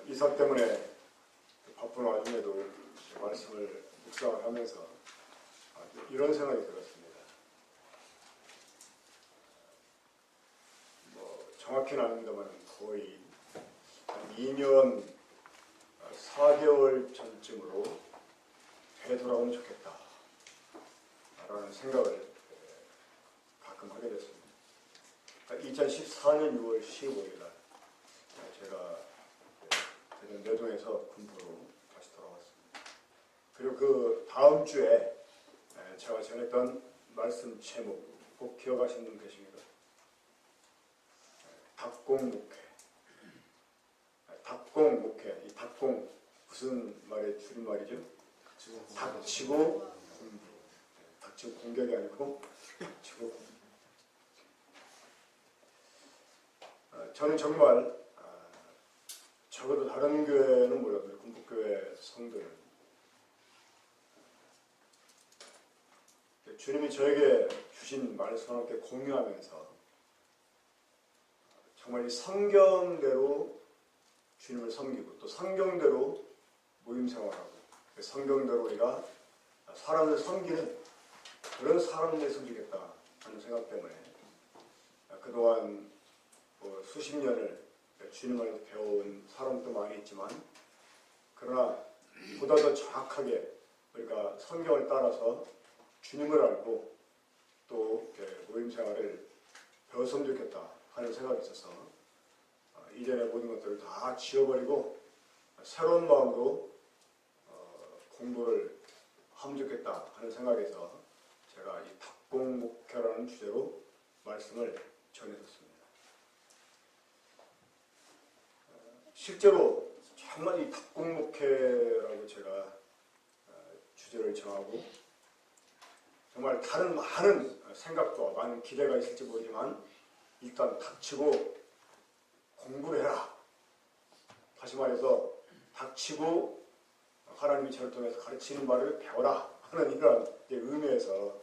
이사 때문에 바쁜 와중에도 말씀을 묵상을 하면서 이런 생각이 들었습니다. 정확히는 아닙니다만 거의 한 2년 4개월 전쯤으로 되돌아오면 좋겠다 라는 생각을 가끔 하게 됐습니다. 2014년 6월 15일 날 제가 대전 내동에서 군부로 다시 돌아왔습니다. 그리고 그 다음 주에 제가 전했던 말씀 제목 꼭 기억하시는 분 계십니까? 닭공목회. 닭공목회. 이 닭공 무슨 말의 줄임말이죠? 닥치고 공부. 닥치고 공격이 아니고 닥치고 공부. 저는 정말 적어도 다른 교회는 몰라도 군부교회 성도는 주님이 저에게 주신 말씀을 함께 공유하면서 정말 이 성경대로 주님을 섬기고 또 성경대로 모임생활하고 성경대로 우리가 사람을 섬기는 그런 사람이 됐으면 좋겠다 하는 생각 때문에 그동안 수십 년을 주님을 배워온 사람도 많이 있지만 그러나 보다 더 정확하게 우리가 성경을 따라서 주님을 알고 또 모임생활을 배웠으면 좋겠다 하는 생각이 있어서 이전의 모든 것들을 다 지워버리고 새로운 마음으로 공부를 하면 좋겠다 하는 생각에서 제가 이 닭공목회라는 주제로 말씀을 전해줬습니다. 실제로 정말 이 닭공목회라고 제가 주제를 정하고 정말 다른 많은 생각과 많은 기대가 있을지 모르지만 일단 닥치고 공부를 해라. 다시 말해서 닥치고 하나님이 저를 통해서 가르치는 말을 배워라 하는 이런 의미에서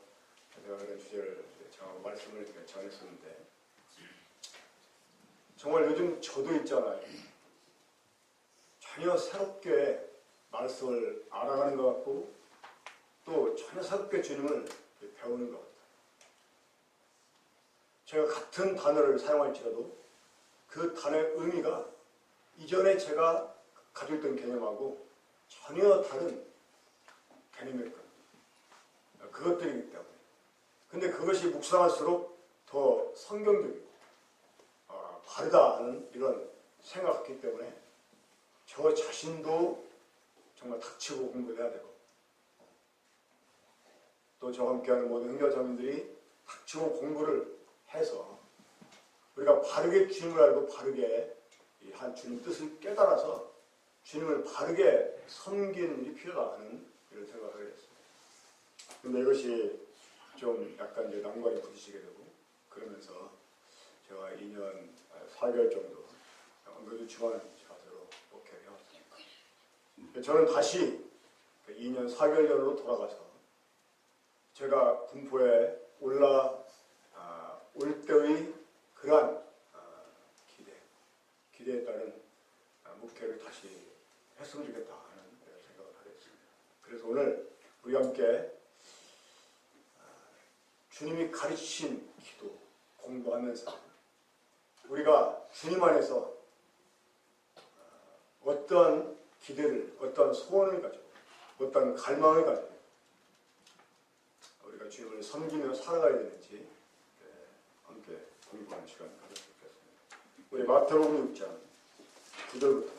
제가 그런 주제를 정하고 말씀을 전했었는데 정말 요즘 저도 있잖아요. 전혀 새롭게 말씀을 알아가는 것 같고 또 전혀 새롭게 주님을 배우는 것 같아요. 제가 같은 단어를 사용할지라도 그 단어의 의미가 이전에 제가 가지고 있던 개념하고 전혀 다른 개념일 겁니다. 그것들이기 때문에. 근데 그것이 묵상할수록 더 성경적이고 바르다 하는 이런 생각이기 때문에 저 자신도 정말 닥치고 공부해야 되고 또 저와 함께하는 모든 형제자매들이 닥치고 공부를 해서 우리가 바르게 주님을 알고 바르게 한 주님 뜻을 깨달아서 주님을 바르게 섬기는 일이 필요하다는 이런 생각을 하게 됐습니다. 그런데 이것이 좀 약간 이제 난관이 부딪히게 되고 그러면서 제가 2년 4개월 정도 응급주치원 자세로 목회를 해왔습니다. 저는 다시 2년 4개월 전으로 돌아가서 제가 군포에 올라올 때의 그러한 기대에 따른 목회를 다시 했으면 좋겠다 하는 생각을 하게 됐습니다. 그래서 오늘 우리 함께 주님이 가르치신 기도 공부하면서 우리가 주님 안에서 어떠한 기대를, 어떠한 소원을 가지고 어떠한 갈망을 가지고 우리가 주님을 섬기며 살아가야 되는지 함께 공부하는 시간을 가졌으면 좋겠습니다. 우리 마태복음 6장 9절부터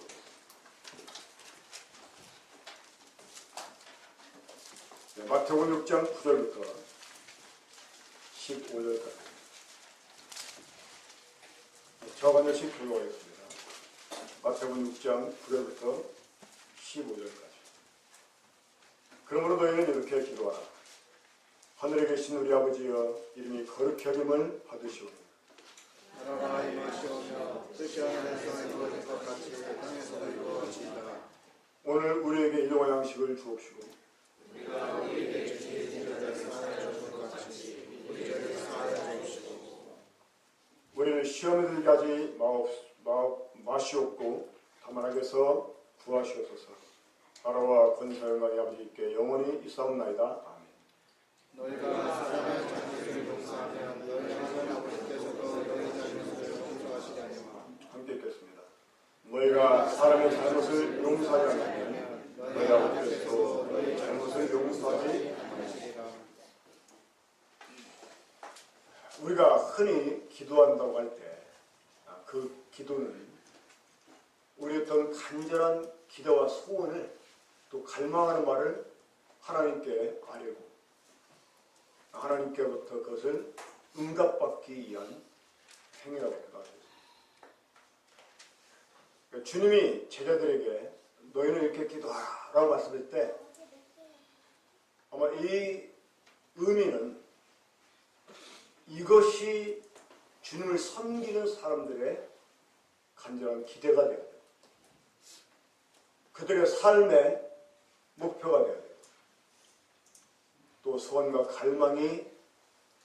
마태복음 6장 9절부터 15절까지 저 반절씩 교육하겠습니다. 마태복음 6장 9절부터 15절까지. 그러므로 너희는 이렇게 기도하라. 하늘에 계신 우리 아버지여, 이름이 거룩히 여김을 받으시오니 나라가 임하시오며 뜻이 하늘에서 이루어질 것 같이 땅에서도 이루어지이다. 오늘 우리에게 일용할 양식을 주옵시고 우리가 우리에게 죄진 자를 사하여 줄 것 같이 우리에게 사하여 주옵시고 우리를 시험에 들게 하지 마시옵고 사만하게서 구하시옵소서. 나라와 권세와 아버지께 영원히 있사옵나이다. 아멘. 너희가 사람의 자녀들을 용서하면 너희 하나님 아버지께서도 너희 자녀들을 용서하시려니와. 함께 읽겠습니다. 너희가 사람의 잘못을 용서하지 않으면 너희 아버지께서도 너희 잘못을 용서하지 않으시리라. 우리가 흔히 기도한다고 할 때 그 기도는 우리의 어떤 간절한 기도와 소원을 또 갈망하는 말을 하나님께 아뢰고 하나님께부터 그것을 응답받기 위한 행위라고 생각합니다. 그러니까 주님이 제자들에게 너희는 이렇게 기도하라 라고 말씀할 때 아마 이 의미는 이것이 주님을 섬기는 사람들의 간절한 기대가 되어야 돼요. 그들의 삶의 목표가 되어야 돼요. 또 소원과 갈망이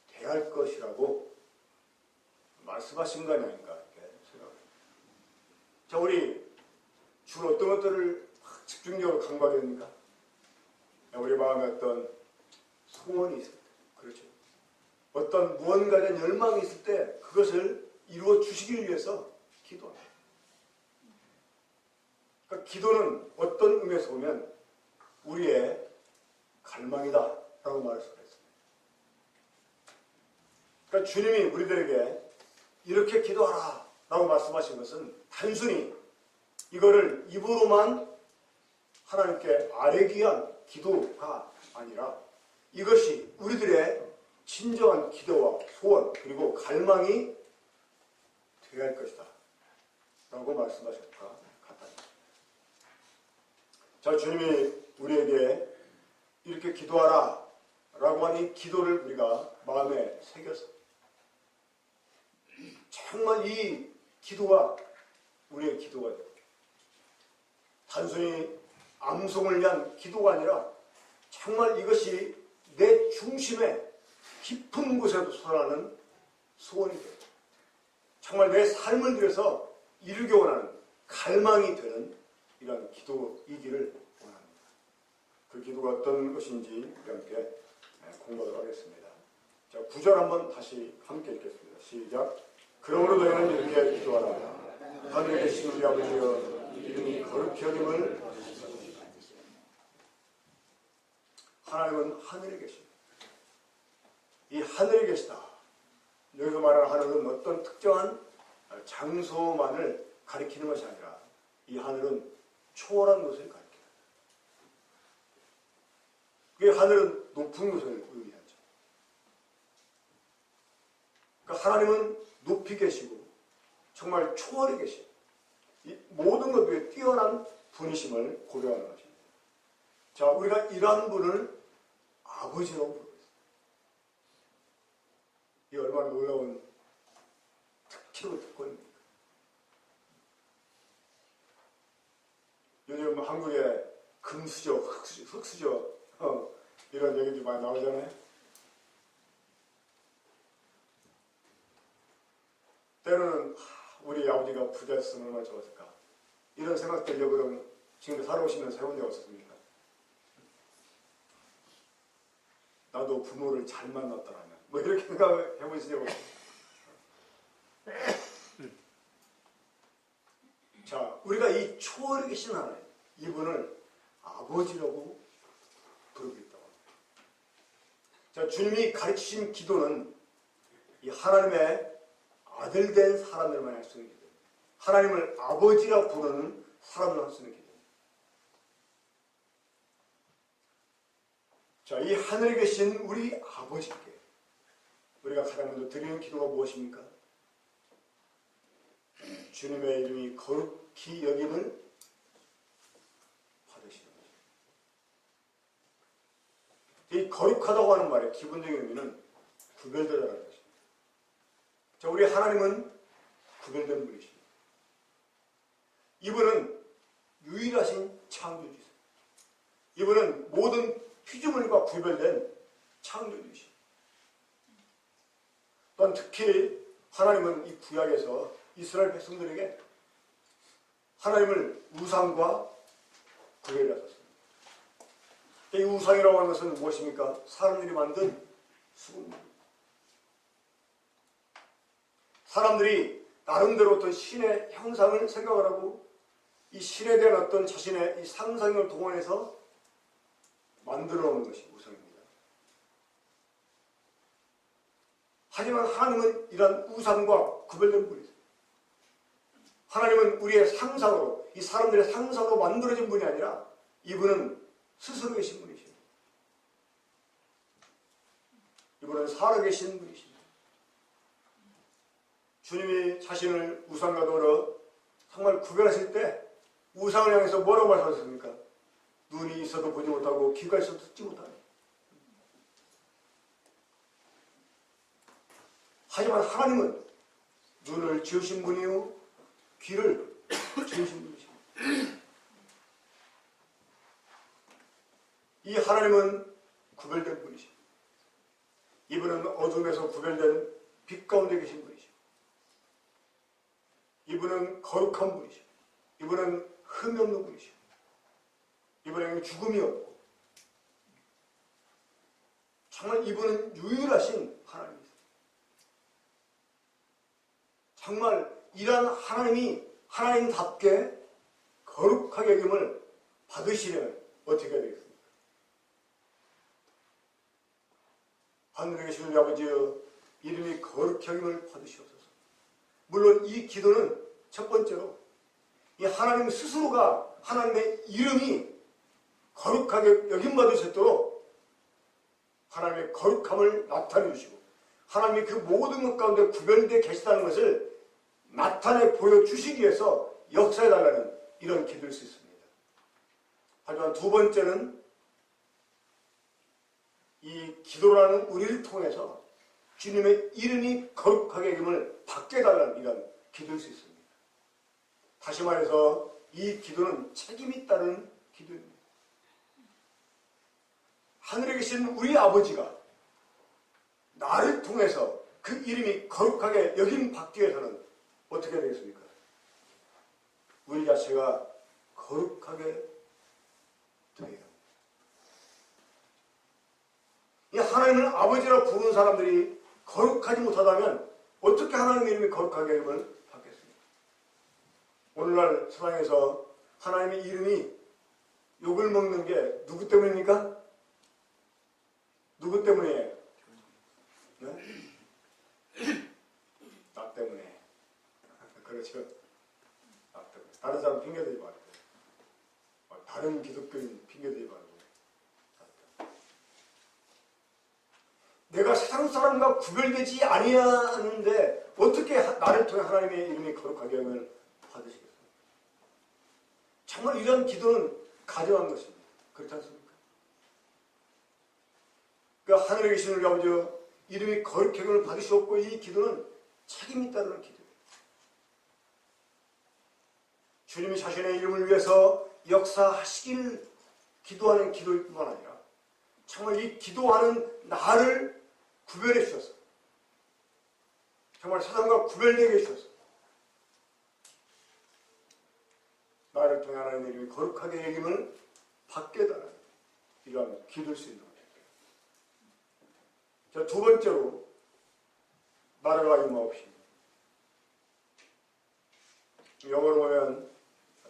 돼야 할 것이라고 말씀하신 거 아닌가 이렇게 생각합니다. 자, 우리 주로 어떤 것들을 집중적으로 강구하게 됩니까? 우리 마음에 어떤 소원이 있을 때, 그렇죠. 어떤 무언가에 대한 열망이 있을 때 그것을 이루어 주시기 위해서 기도합니다. 그러니까 기도는 어떤 의미에서 보면 우리의 갈망이다 라고 말할 수가 있습니다. 그러니까 주님이 우리들에게 이렇게 기도하라 라고 말씀하신 것은 단순히 이거를 입으로만 하나님께 아뢰기 위한 기도가 아니라 이것이 우리들의 진정한 기도와 소원 그리고 갈망이 되어야 할 것이다 라고 말씀하셨다 같습니다. 자, 주님이 우리에게 이렇게 기도하라 라고 한 이 기도를 우리가 마음에 새겨서 정말 이 기도가 우리의 기도가 되고 단순히 암송을 위한 기도가 아니라 정말 이것이 내 중심에 깊은 곳에도 솟아나는 소원이 되고 정말 내 삶을 들여서 이루기 원하는 갈망이 되는 이런 기도이기를 원합니다. 그 기도가 어떤 것인지 우리 함께 공부하도록 하겠습니다. 자, 9절 한번 다시 함께 읽겠습니다. 시작. 그러므로 너희는 이렇게 기도하라. 하늘에 계신 우리 아버지여 이름이 거룩히 여김을 받으시옵소서. 하나님은 하늘에 계십니다. 이 하늘에 계시다. 여기서 말하는 하늘은 어떤 특정한 장소만을 가리키는 것이 아니라 이 하늘은 초월한 것을 가리킵니다. 그 하늘은 높은 것을 의미하죠. 그러니까 하나님은 높이 계시고 정말 초월해 계시고 이 모든 것 위에 뛰어난 분이심을 고려하는 것입니다. 자, 우리가 이러한 분을 아버지라고 부릅니다. 이 얼마나 놀라운 특혜로 특권입니까? 요즘 한국에 금수저, 흑수저 이런 얘기들이 많이 나오잖아요. 때로는 우리 아버지가 부자였으면 얼마나 좋았을까 이런 생각 들려고 그러면 지금 살아오시면서 해본 적 없었습니까? 나도 부모를 잘 만났더라면 뭐 이렇게 생각해 보신 적 없어요? 자, 우리가 이 초월에 계신 하나님 이분을 아버지라고 부르고 있다고 합니다. 자, 주님이 가르치신 기도는 이 하나님의 아들 된 사람들만 할 수 있는 기도입니다. 하나님을 아버지라 부르는 사람들만 할 수 있는 기도입니다. 자, 이 하늘에 계신 우리 아버지께 우리가 가장 먼저 드리는 기도가 무엇입니까? 주님의 이름이 거룩히 여김을 받으시는 것입니다. 이 거룩하다고 하는 말의 기본적인 의미는 구별되다는 것입니다. 자, 우리 하나님은 구별된 분이십니다. 이분은 유일하신 창조주이십니다. 이분은 모든 피조물과 구별된 창조주이십니다. 또한 특히 하나님은 이 구약에서 이스라엘 백성들에게 하나님을 우상과 구별하셨습니다. 이 우상이라고 하는 것은 무엇입니까? 사람들이 만든 수금입니다. 사람들이 나름대로 어떤 신의 형상을 생각을 하고 이 신에 대한 어떤 자신의 이 상상을 동원해서 만들어 놓은 것이 우상입니다. 하지만 하나님은 이러한 우상과 구별된 분이세요. 하나님은 우리의 상상으로, 이 사람들의 상상으로 만들어진 분이 아니라 이분은 스스로 계신 분이십니다. 이분은 살아계신 분이십니다. 주님이 자신을 우상과 더불어 정말 구별하실 때 우상을 향해서 뭐라고 말씀하셨습니까? 눈이 있어도 보지 못하고 귀가 있어도 듣지 못하는. 하지만 하나님은 눈을 지으신 분이요 귀를 지으신 분이십니다. 이 하나님은 구별된 분이십니다. 이분은 어둠에서 구별된 빛 가운데 계신 분이십니다. 이분은 거룩한 분이십니다. 이분은 흠이 없는 분이십니다. 이분에게는 죽음이 없고 정말 이분은 유일하신 하나님이세요. 정말 이러한 하나님이 하나님답게 거룩하게 여김을 받으시려면 어떻게 해야 되겠습니까? 하늘에 계신 우리 아버지여 이름이 거룩히 여김을 받으시옵소서. 물론 이 기도는 첫 번째로 이 하나님 스스로가 하나님의 이름이 거룩하게 여김받으셨도록 하나님의 거룩함을 나타내 주시고 하나님이 그 모든 것 가운데 구별되어 계시다는 것을 나타내 보여주시기 위해서 역사해달라는 이런 기도일 수 있습니다. 하지만 두 번째는 이 기도라는 우리를 통해서 주님의 이름이 거룩하게 여김을 받게 해달라는 이런 기도일 수 있습니다. 다시 말해서 이 기도는 책임이 따른 기도입니다. 하늘에 계신 우리 아버지가 나를 통해서 그 이름이 거룩하게 여김 받기 위해서는 어떻게 해야 되겠습니까? 우리 자체가 거룩하게 되어야 합니다. 이 하나님을 아버지라 부르는 사람들이 거룩하지 못하다면 어떻게 하나님의 이름이 거룩하게 여김을 받겠습니까? 오늘날 세상에서 하나님의 이름이 욕을 먹는 게 누구 때문입니까? 누구 때문이에요? 네? 나 때문에. 그렇죠. 나 때문에. 다른 사람 핑계대지 말고. 다른 기독교인 핑계대지 말고. 내가 세상 사람과 구별되지 아니하는데 어떻게 나를 통해 하나님의 이름이 거룩하게 여김을 받으시겠습니까? 정말 이런 기도는 가정한 것입니다. 그렇지 않습니까? 그러니까 하늘에 계신 우리 아버지 이름이 거룩하게 여김을 받으시옵고 이 기도는 책임이 따르는 기도예요. 주님이 자신의 이름을 위해서 역사하시길 기도하는 기도일 뿐만 아니라 정말 이 기도하는 나를 구별해 주셔서 정말 세상과 구별되게 해주셔서 나를 통해 하나님의 이름이 거룩하게 여김을 받게 해달라는 이러한 기도일 수 있는 것입니다. 자, 두 번째로 나라가 임하옵시며 영어로 보면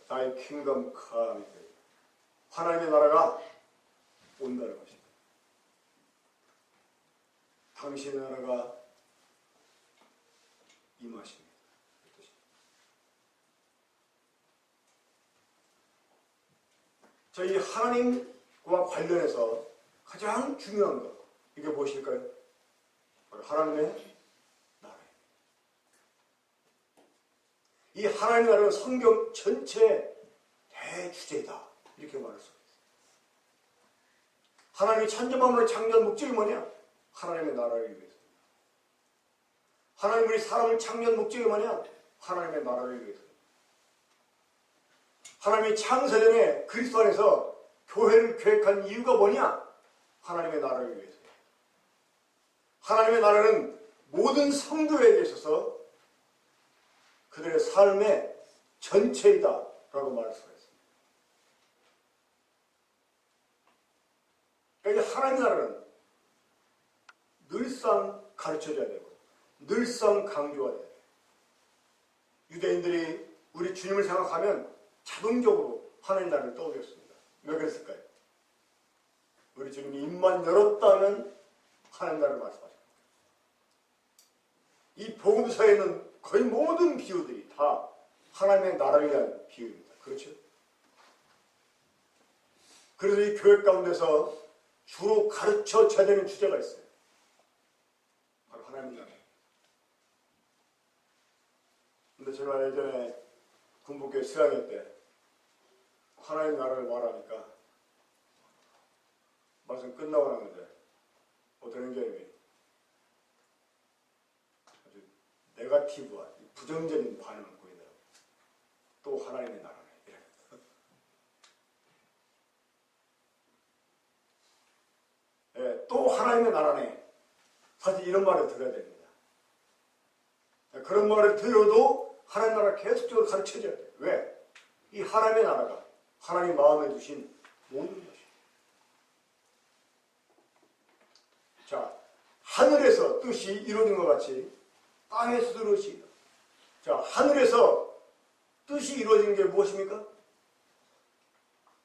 Thy kingdom come. 하나님의 나라가 온다는 것입니다. 당신의 나라가 임하십니다. 저희 하나님과 관련해서 가장 중요한 것 이게 무엇일까요? 바로 하나님의 나라입니다. 이 하나님의 나라는 성경 전체의 대주제이다 이렇게 말할 수 있습니다. 하나님이 천지만물을 창조한 목적이 뭐냐? 하나님의 나라를 위해서입니다. 하나님이 사람을 창조한 목적이 뭐냐? 하나님의 나라를 위해서입니다. 하나님이 창세전에 그리스도 안에서 교회를 계획한 이유가 뭐냐? 하나님의 나라를 위해서입니다. 하나님의 나라는 모든 성도에게 있어서 그들의 삶의 전체이다 라고 말할 수가 있습니다. 그러니까 하나님 나라는 늘상 가르쳐줘야 되고 늘상 강조해야 돼요. 유대인들이 우리 주님을 생각하면 자동적으로 하나님 나라를 떠올렸습니다. 왜 그랬을까요? 우리 주님이 입만 열었다면 하나님 나라를 말씀하십니다. 이 복음서에 있는 거의 모든 비유들이 다 하나님의 나라를 위한 비유입니다. 그렇죠? 그래서 이 교회 가운데서 주로 가르쳐줘야 되는 주제가 있어요. 바로 하나님 나라. 근데 제가 예전에 군부교회 수양회 때 하나님 나라를 말하니까 말씀 끝나고 나는데 어떤 형제님이 아주 네거티브와 부정적인 반응을 보이더라고요. 또 하나님의 나라네. 네, 또 하나님의 나라네. 사실 이런 말을 들어야 됩니다. 그런 말을 들어도 하나님 나라를 계속적으로 가르쳐줘야 돼요. 왜? 이 하나님의 나라가 하나님 마음에 두신 모든 것입니다. 자, 하늘에서 뜻이 이루어진 것 같이 땅에서도 이루어지다. 자, 하늘에서 뜻이 이루어진 게 무엇입니까?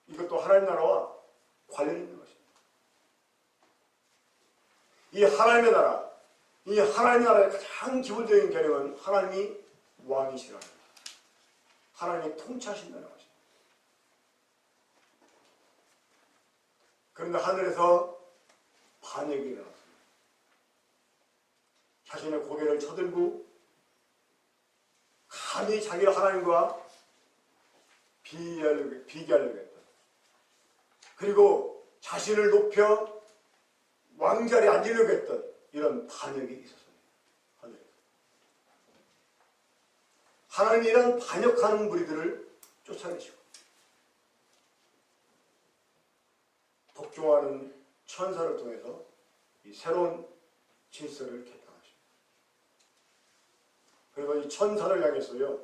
이것도 하나님 나라와 관련 있는 것입니다. 이 하나님의 나라, 이 하나님의 나라의 가장 기본적인 개념은 하나님이 왕이시라는 것. 하나님이 통치하신다는 것입니다. 그런데 하늘에서 반역이 일어났습니다. 자신의 고개를 쳐들고 감히 자기를 하나님과 비교하려고 했다. 그리고 자신을 높여 왕자리에 앉으려고 했던 이런 반역이 있었습니다. 하늘에서. 하나님이 이런 반역하는 무리들을 쫓아내시고 복종하는 천사를 통해서 이 새로운 질서를 개편하십니다. 그리고 이 천사를 향해서요,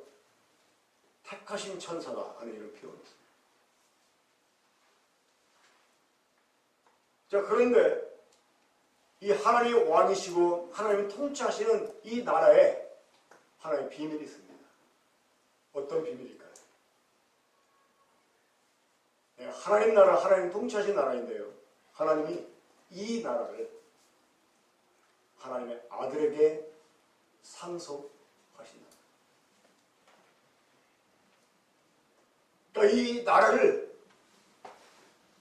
택하신 천사가 하는 이런 표현이 있습니다. 자, 그런데 이 하나님이 왕이시고 하나님이 통치하시는 이 나라에 하나님의 비밀이 있습니다. 어떤 비밀일까요? 네, 하나님 나라, 하나님 통치하신 나라인데요. 하나님이 이 나라를 하나님의 아들에게 상속하신다. 그러니까 이 나라를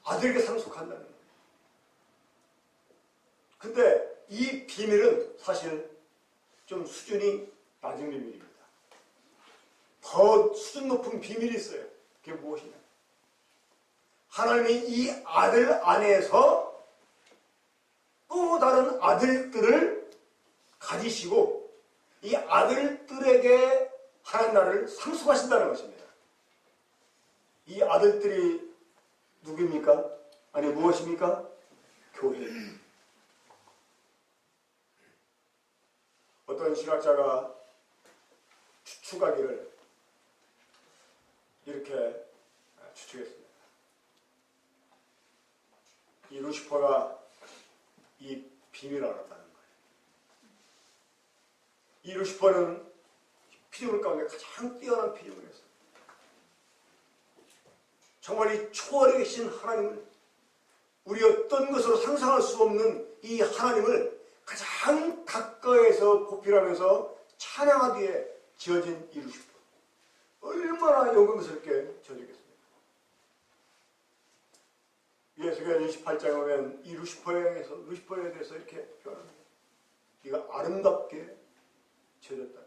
아들에게 상속한다는 거예요. 근데 이 비밀은 사실 좀 수준이 낮은 비밀입니다. 더 수준 높은 비밀이 있어요. 그게 무엇이냐? 하나님이 이 아들 안에서 또 다른 아들들을 가지시고 이 아들들에게 하나님 나라를 상속하신다는 것입니다. 이 아들들이 누구입니까? 아니 무엇입니까? 교회입니다. 어떤 신학자가 추측하기를 이렇게 추측했습니다. 이 루시퍼가 이 비밀을 알았다는 거예요. 이 루시퍼는 피조물 가운데 가장 뛰어난 피조물이었어요. 정말 이 초월에 계신 하나님을, 우리 어떤 것으로 상상할 수 없는 이 하나님을 가장 가까이에서 보필하면서 찬양하기에 지어진 이 루시퍼. 얼마나 영광스럽게 지어졌겠습니까? 예수계열 28장에 보면 이 루시퍼에 대해서 이렇게 표현합니다. 네가 아름답게 지어졌다.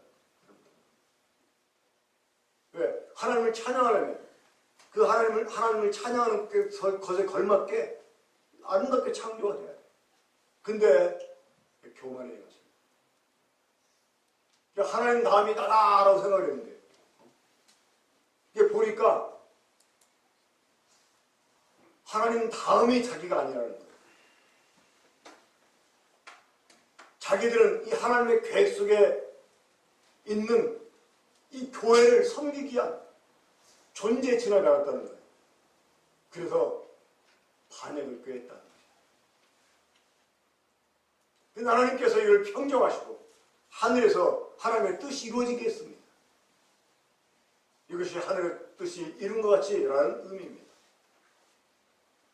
왜? 하나님을 찬양하려면 그 하나님을 찬양하는 것에 걸맞게 아름답게 창조가 돼야 돼. 근데 교만해 것입니다. 하나님 다음이 나다라고 생각을 했는데 이게 보니까 하나님 다음이 자기가 아니라는 거예요. 자기들은 이 하나님의 계획 속에 있는 이 교회를 섬기기 위한 존재의 진화를 알았다는 거예요. 그래서 반역을 꾀했다는 거예요. 하나님께서 이걸 평정하시고 하늘에서 하나님의 뜻이 이루어지게 했습니다. 이것이 하늘의 뜻이 이룬 것 같이라는 의미입니다.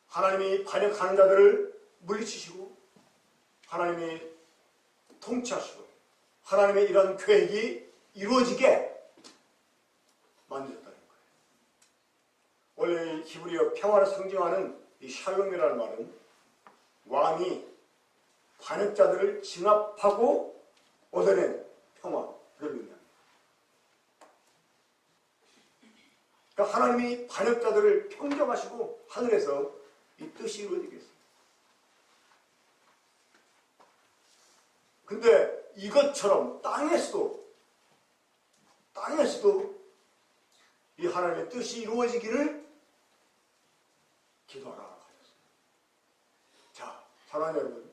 하나님이 반역하는 자들을 물리치시고 하나님이 통치하시고 하나님의 이런 계획이 이루어지게 만드셨다는 거예요. 원래 히브리어 평화를 상징하는 이 샬롬이라는 말은 왕이 반역자들을 진압하고 얻어낸 평화를 의미합니다. 그러니까 하나님이 반역자들을 평정하시고 하늘에서 이 뜻이 이루어지겠습니다. 근데 이것처럼 땅에서도 이 하나님의 뜻이 이루어지기를 기도하라 하셨습니다. 자, 사랑하는 여러분,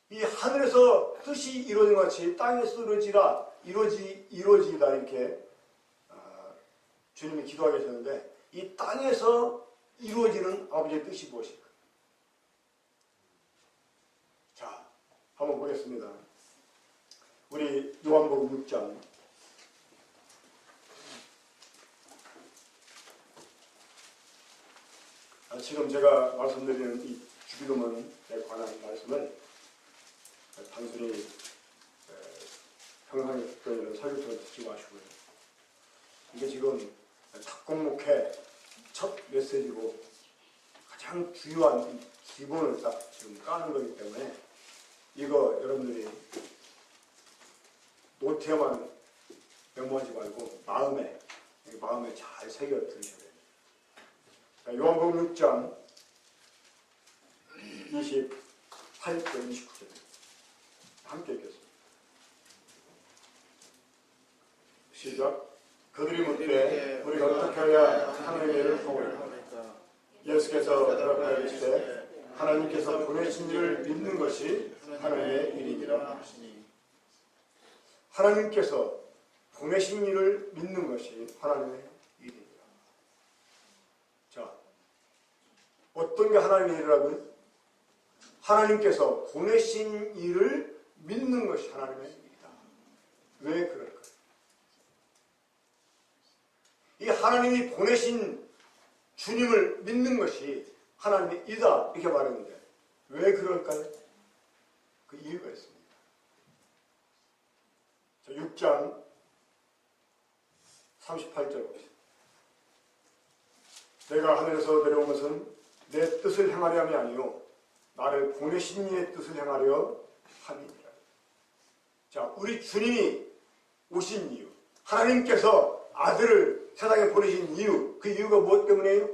이 하늘에서 뜻이 이루어진 것 같이 땅에서 이루어지다 이렇게 주님이 기도하게 하셨는데 이 땅에서 이루어지는 아버지의 뜻이 무엇일까? 자, 한번 보겠습니다. 우리 요한복음 6장 지금 제가 말씀드리는 이 주기도문에 관한 말씀은 단순히 평상의 특별한 설교처럼 듣지 마시고요. 이게 지금 탁공목회 첫 메시지고 가장 중요한 기본을 딱 지금 까는 거기 때문에 이거 여러분들이 노트에만 메모하지 말고 마음에 잘 새겨 들으셔야 됩니다. 요한복음 6장 28절 29절 함께 읽겠습니다. 시작. 그들이 묻되 우리가 어떻게 해야 하나님의 일을 하오리까? 예수께서 대답하여 이르시되 하나님께서 보내신 이를 믿는 것이 하나님의 일이니라. 하나님께서 보내신 이를 믿는 것이 하나님의 일이니라. 자, 어떤 게 하나님의 일이라고요? 하나님께서 보내신 이를 믿는 것이 하나님의 일이다. 왜 그럴까요? 이 하나님이 보내신 주님을 믿는 것이 하나님의 일이다 이렇게 말했는데 왜 그럴까요? 그 이유가 있습니다. 자, 6장 38절 봅시다. 내가 하늘에서 내려온 것은 내 뜻을 행하려 함이 아니요 나를 보내신 이의 뜻을 행하려 함이니라. 자, 우리 주님이 오신 이유, 하나님께서 아들을 세상에 보내신 이유, 그 이유가 무엇 때문이에요?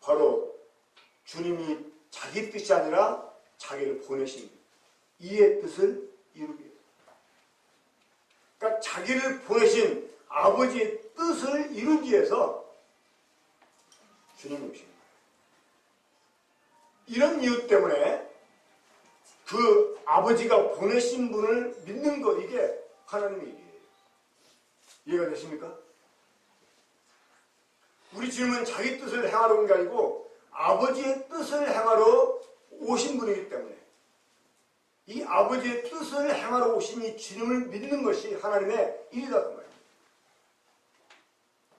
바로 주님이 자기 뜻이 아니라 자기를 보내신 이의 뜻을 이루기 위해서. 그러니까 자기를 보내신 아버지의 뜻을 이루기 위해서 주님이 오신 거예요. 이런 이유 때문에 그 아버지가 보내신 분을 믿는 것, 이게 하나님의 일이에요. 이해가 되십니까? 우리 주님은 자기 뜻을 행하러 온 게 아니고 아버지의 뜻을 행하러 오신 분이기 때문에 이 아버지의 뜻을 행하러 오신 이 주님을 믿는 것이 하나님의 일이다 그 말이에요.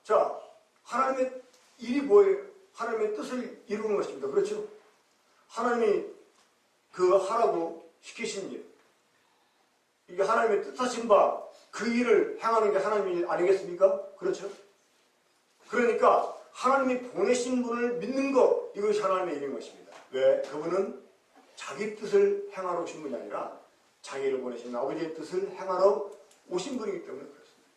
자, 하나님의 일이 뭐예요? 하나님의 뜻을 이루는 것입니다. 그렇죠? 하나님이 그 하라고 시키신 일, 이게 하나님의 뜻하신 바 그 일을 행하는 게 하나님의 일 아니겠습니까? 그렇죠? 그러니까 하나님이 보내신 분을 믿는 것, 이것이 하나님의 일인 것입니다. 왜? 그분은 자기 뜻을 행하러 오신 분이 아니라 자기를 보내신 아버지의 뜻을 행하러 오신 분이기 때문에 그렇습니다.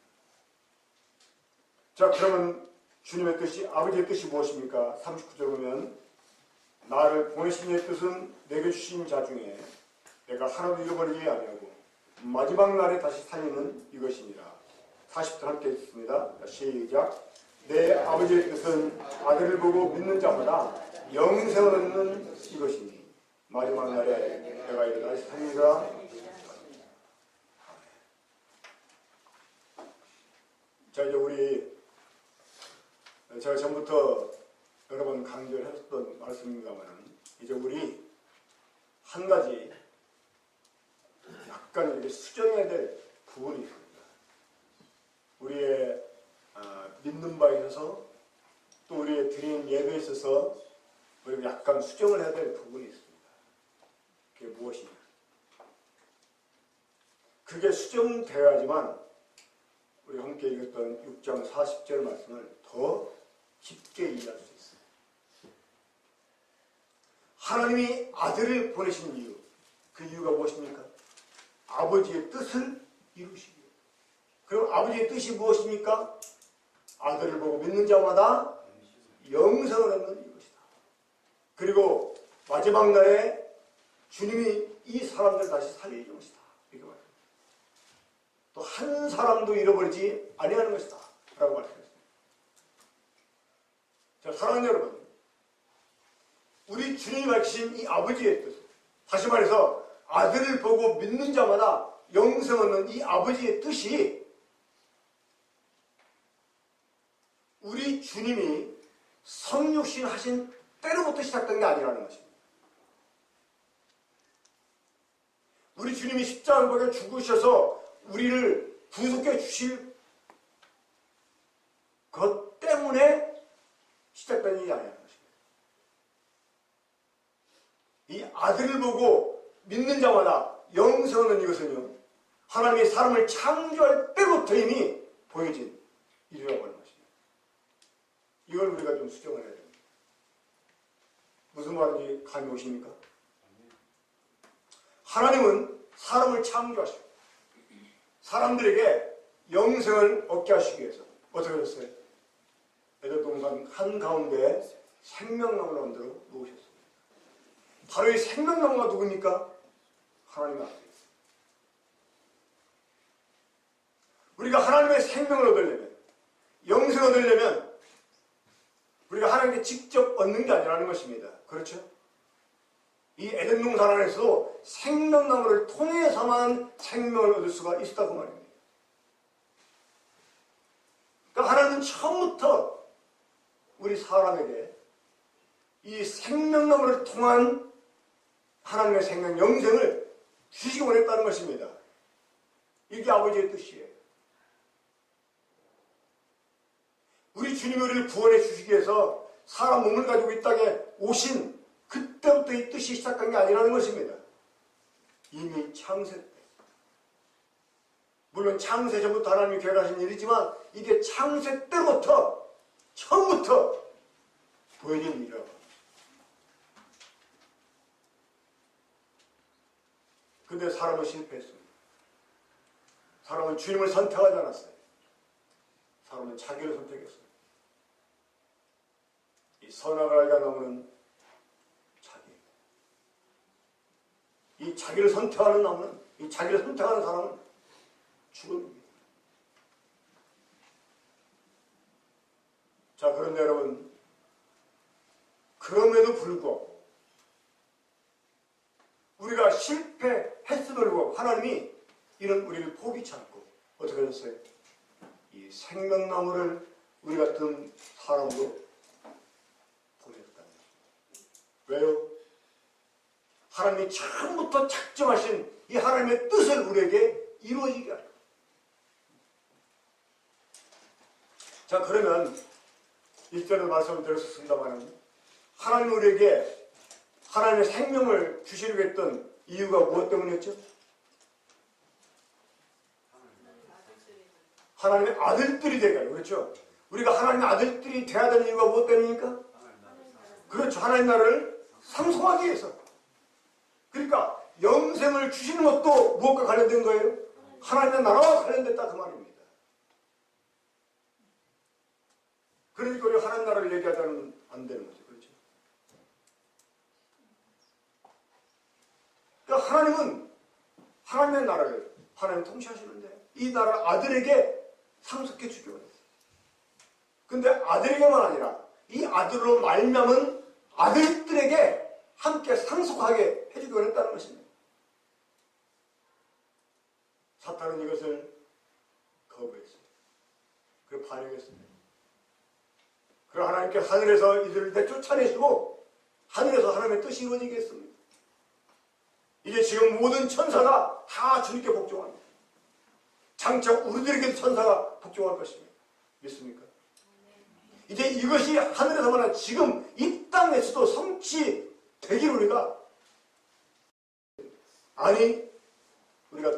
자, 그러면 주님의 뜻이, 아버지의 뜻이 무엇입니까? 39절 보면 나를 보내신 이의 뜻은 내게 주신 자 중에 내가 하나도 잃어버리지 아니하고 마지막 날에 다시 살리는 이것이니라. 40절 함께 읽습니다. 시작. 내 아버지의 뜻은 아들을 보고 믿는 자마다 영생을 얻는 이것이니 마지막 날에 내가 이를 다시 살리리라. 자, 이제 우리 제가 전부터 여러 번 강조를 했었던 말씀입니다만 이제 우리 한 가지 약간 이렇게 수정해야 될 부분이 있습니다. 우리의 믿는 바에 있어서 또 우리의 드리는 예배에 있어서 우리가 약간 수정을 해야 될 부분이 있습니다. 그게 무엇이냐? 그게 수정되어야지만 우리 함께 읽었던 6장 40절 말씀을 더 깊게 이해할 수 있어요. 하나님이 아들을 보내신 이유, 그 이유가 무엇입니까? 아버지의 뜻을 이루시기 위해. 그럼 아버지의 뜻이 무엇입니까? 아들을 보고 믿는 자마다 영생을 얻는 이것이다. 그리고 마지막 날에 주님이 이 사람들을 다시 살리는 것이다. 이렇게 말합니다. 또 한 사람도 잃어버리지 아니하는 것이다. 라고 말씀했습니다. 자, 사랑하는 여러분, 우리 주님이 밝히신 이 아버지의 뜻, 다시 말해서 아들을 보고 믿는 자마다 영생 얻는 이 아버지의 뜻이 우리 주님이 성육신 하신 때로부터 시작된 게 아니라는 것입니다. 우리 주님이 십자가에 죽으셔서 우리를 구속해 주실 것 때문에 시작된 일이 아니라는 것입니다. 이 아들을 보고 믿는 자마다 영생하는 이것은요, 하나님이 사람을 창조할 때부터 이미 보여진 일이라고 하는 것입니다. 이걸 우리가 좀 수정을 해야 됩니다. 무슨 말인지 감이 오십니까? 하나님은 사람을 창조하시고 사람들에게 영생을 얻게 하시기 위해서 어떻게 하셨어요? 에덴 동산 한가운데 생명나무를 만들어 놓으셨습니다. 바로 이 생명나무가 누굽니까? 하나님의 아들이에요. 우리가 하나님의 생명을 얻으려면, 영생을 얻으려면 우리가 하나님께 직접 얻는 게 아니라는 것입니다. 그렇죠? 이 에덴 동산 안에서도 생명나무를 통해서만 생명을 얻을 수가 있었다고 말입니다. 그러니까 하나님은 처음부터 우리 사람에게 이 생명나무를 통한 하나님의 생명, 영생을 주시기 원했다는 것입니다. 이게 아버지의 뜻이에요. 우리 주님이 우리를 구원해 주시기 위해서 사람 몸을 가지고 이 땅에 오신 그때부터 이 뜻이 시작한 게 아니라는 것입니다. 이미 창세 때. 물론 창세 전부터 하나님이 계획하신 일이지만 이게 창세 때부터 처음부터 보여진 일이라고 합니다. 근데 사람은 실패했습니다. 사람은 주님을 선택하지 않았어요. 사람은 자기를 선택했어요. 이 선악을 알게 나무는 자기입니다. 이 자기를 선택하는 나무는, 이 자기를 선택하는 사람은 죽음입니다. 자, 그런데 여러분, 그럼에도 불구하고 우리가 실패했음에도 불구하고 하나님이 이런 우리를 포기치 않고 어떻게 하셨어요? 이 생명나무를 우리 같은 사람으로 보내셨다는 것입니다. 왜요? 하나님이 처음부터 작정하신 이 하나님의 뜻을 우리에게 이루어지게 하려. 자, 그러면 1절에 말씀을 드렸습니다만 하나님 우리에게 하나님의 생명을 주시려고 했던 이유가 무엇 때문이었죠? 하나님의 아들들이 되게 하려고. 그렇죠? 우리가 하나님의 아들들이 되어야 되는 이유가 무엇 때문입니까? 그렇죠. 하나님 나라를 상속하기 위해서. 그러니까 영생을 주시는 것도 무엇과 관련된 거예요? 하나님의 나라와 관련됐다 그 말입니다. 그러니까 우리 하나님 나라를 얘기하자면 안 되는 거죠. 그렇죠? 그러니까 하나님은 하나님의 나라를 하나님 통치하시는데 이 나라를 아들에게 상속해 주기 원했어요. 근데 아들에게만 아니라 이 아들로 말미암은 아들들에게 함께 상속하게 해주기 원했다는 것입니다. 사탄은 이것을 거부했어요. 그걸 반영했습니다. 그럼 하나님께 하늘에서 이들을 내쫓아내시고 하늘에서 하나님의 뜻이 이루어지겠습니다. 이제 지금 모든 천사가 다 주님께 복종합니다. 장차 우리들에게도 천사가 복종할 것입니다. 믿습니까? 이제 이것이 하늘에서만 아니라 지금 이 땅에서도 성취되기를 우리가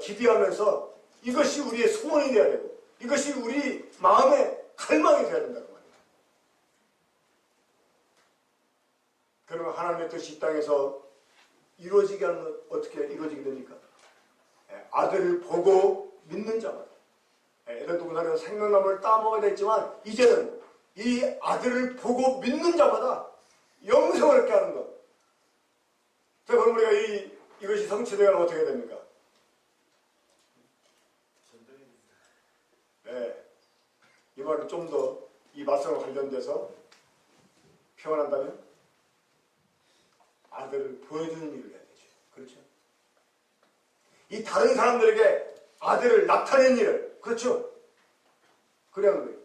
기대하면서 이것이 우리의 소원이 되어야 되고 이것이 우리 마음의 갈망이 되어야 된다는 말입니다. 그러면 하나님의 뜻이 이 땅에서 이루어지게 하는 건 어떻게 이루어지게 됩니까? 아들을 보고 믿는 자마다. 에덴 동산에서 생명나무를 따먹어야 됐지만 이제는 이 아들을 보고 믿는 자마다 영생을 얻게 하는 것. 자, 그럼 우리가 이것이 성취되면 어떻게 됩니까? 네. 이 말을 좀 더 이 말씀과 관련돼서 표현한다면 아들을 보여주는 일을 해야 되죠. 그렇죠? 이 다른 사람들에게 아들을 나타내는 일을, 그렇죠? 그래야 하는 거예요.